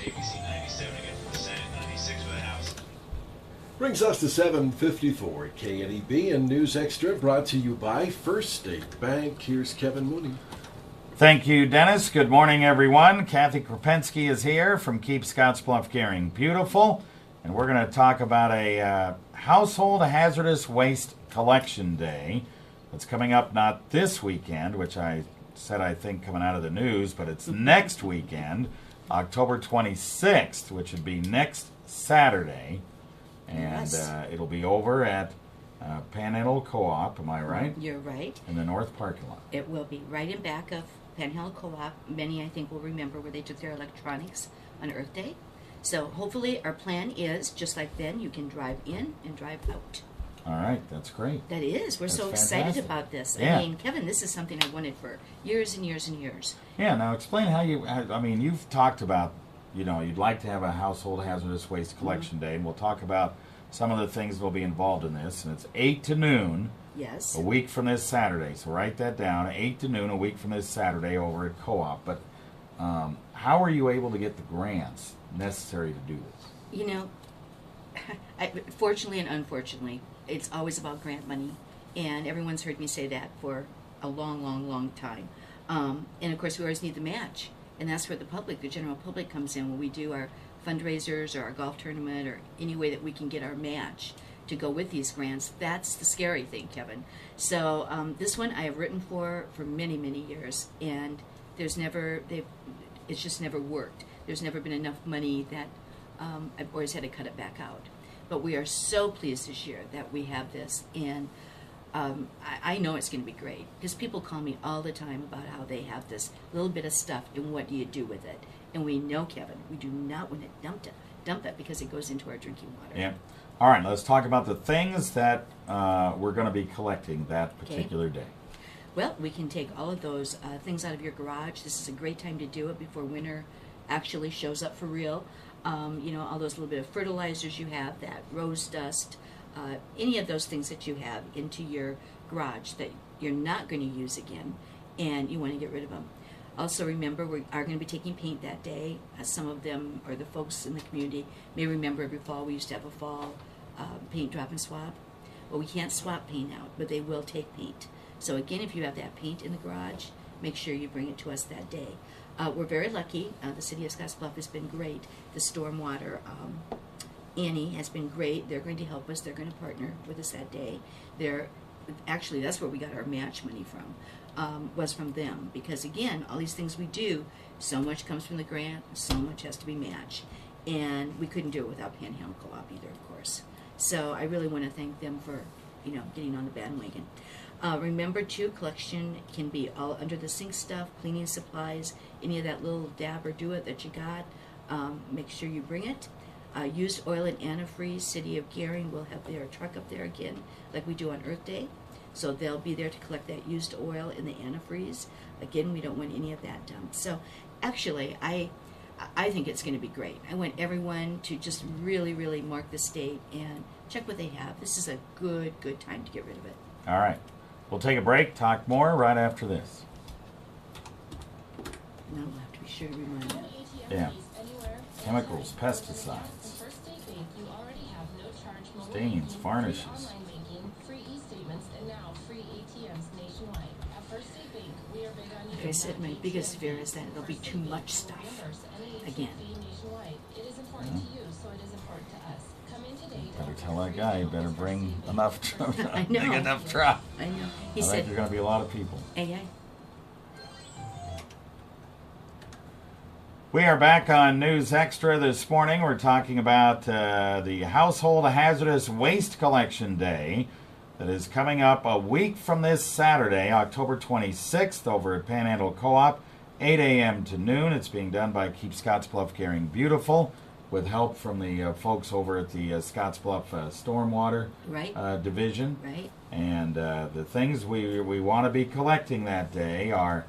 ABC 97 again for the Senate, 96 for the House. Brings us to 7:54 at KNEB and News Extra, brought to you by First State Bank. Here's Kevin Mooney. Thank you, Dennis. Good morning, everyone. Kathy Kropuenske is here from Keep Scottsbluff Gering Beautiful, and we're going to talk about a Household Hazardous Waste Collection Day that's coming up not this weekend, which I said I think coming out of the news, but it's next weekend, October 26th, which would be next Saturday. And Yes. It'll be over at Panhandle Coop, am I right? You're right. In the north parking lot. It will be right in back of Panhandle Co-op. Many, I think, will remember where they took their electronics on Earth Day. So hopefully our plan is, just like then, you can drive in and drive out. All right, that's great. That is. We're That's so excited fantastic. about this. Yeah. I mean, Kevin, this is something I wanted for years and years and years. Yeah, now explain how you've talked about, you'd like to have a Household Hazardous Waste Collection Day, and we'll talk about some of the things that will be involved in this. And it's 8 to noon, Yes. a week from this Saturday. So write that down, 8 to noon, a week from this Saturday over at Co-op. But how are you able to get the grants necessary to do this? Fortunately and unfortunately, it's always about grant money, and everyone's heard me say that for a long, long, long time. And of course, we always need the match, and that's where the general public comes in when we do our fundraisers or our golf tournament or any way that we can get our match to go with these grants. That's the scary thing, Kevin. So this one I have written for many, many years, and it's just never worked. There's never been enough money that I've always had to cut it back out. But we are so pleased this year that we have this, and I know it's going to be great because people call me all the time about how they have this little bit of stuff and what do you do with it. And we know, Kevin, we do not want to dump it because it goes into our drinking water. Yeah. All right, let's talk about the things that we're going to be collecting that particular day. Well, we can take all of those things out of your garage. This is a great time to do it before winter actually shows up for real. All those little bit of fertilizers you have, that rose dust, any of those things that you have into your garage that you're not going to use again, and you want to get rid of them. Also remember, we are going to be taking paint that day. Some of them, or the folks in the community, may remember every fall we used to have a fall paint drop and swap. Well, we can't swap paint out, but they will take paint. So again, if you have that paint in the garage, make sure you bring it to us that day. We're very lucky. The city of Scottsbluff has been great. The stormwater, Annie has been great. They're going to help us. They're going to partner with us that day. Actually, that's where we got our match money from, was from them. Because again, all these things we do, so much comes from the grant, so much has to be matched. And we couldn't do it without Panhandle Co-op either, of course. So I really want to thank them for, getting on the bandwagon. Remember, too, collection can be all under the sink stuff, cleaning supplies, any of that little dab or do-it that you got. Make sure you bring it. Used oil and antifreeze, City of Gering will have their truck up there again, like we do on Earth Day. So they'll be there to collect that used oil and the antifreeze. Again, we don't want any of that dumped. So actually, I think it's going to be great. I want everyone to just really, really mark the state and check what they have. This is a good time to get rid of it. All right. We'll take a break, talk more right after this. Now we'll have to be sure to remind them. Yeah. Chemicals, pesticides, stains, varnishes. Like I said, my biggest fear is that it'll be too much stuff again. Better tell that guy, you better bring enough I know. big enough truck. I know. He I said, think there's going to be a lot of people. "Hey, We are back on News Extra this morning. We're talking about the Household Hazardous Waste Collection Day that is coming up a week from this Saturday, October 26th, over at Panhandle Co-op, 8 a.m. to noon. It's being done by Keep Scottsbluff Gering Beautiful, with help from the folks over at the Scottsbluff Stormwater right, Division. right." And the things we want to be collecting that day are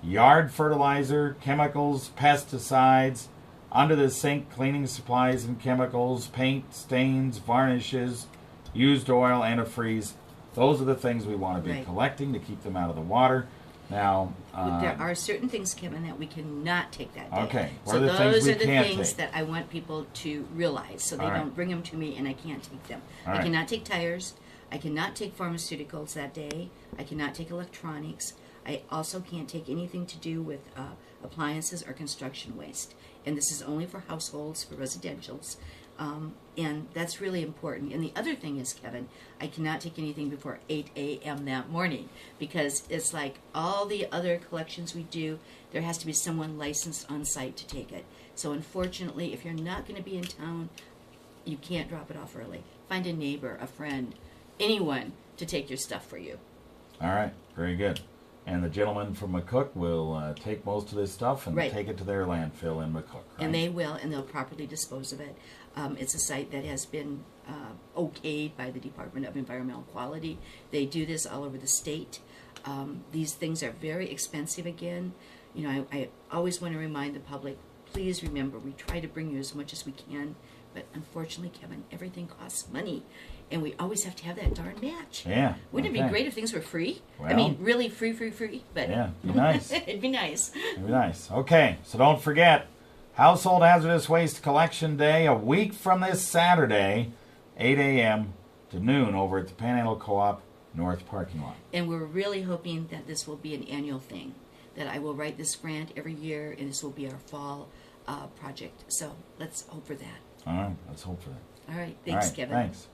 yard fertilizer, chemicals, pesticides, under the sink cleaning supplies and chemicals, paint, stains, varnishes, used oil, antifreeze. Those are the things we want to be Right. collecting to keep them out of the water. Now, There are certain things, Kevin, that we cannot take that day. Okay. What So are the things those we are the can't things take? that I want people to realize, so they All right. don't bring them to me and I can't take them. All I right. cannot take tires. I cannot take pharmaceuticals that day. I cannot take electronics. I also can't take anything to do with appliances or construction waste. And this is only for households, for residentials. And that's really important. And the other thing is, Kevin, I cannot take anything before 8 a.m. that morning, because it's like all the other collections we do, there has to be someone licensed on site to take it. So unfortunately, if you're not going to be in town, you can't drop it off early. Find a neighbor, a friend, anyone to take your stuff for you. all right, very good. And the gentleman from McCook will take most of this stuff and Right. take it to their landfill in McCook, right? And they will, and they'll properly dispose of it. It's a site that has been okayed by the Department of Environmental Quality. They do this all over the state. These things are very expensive again. You know, I always want to remind the public, please remember, we try to bring you as much as we can, but unfortunately, Kevin, everything costs money. And we always have to have that darn match. Yeah. Wouldn't it okay. be great if things were free? I Well- mean, really free, but Yeah, be nice. it'd be nice. Very nice. Okay, so don't forget, Household Hazardous Waste Collection Day, a week from this Saturday, 8 a.m. to noon over at the Panhandle Co-op North parking lot. And we're really hoping that this will be an annual thing, that I will write this grant every year, and this will be our fall project. So let's hope for that. All right, let's hope for that. All right, thanks, All right, Kevin. Thanks.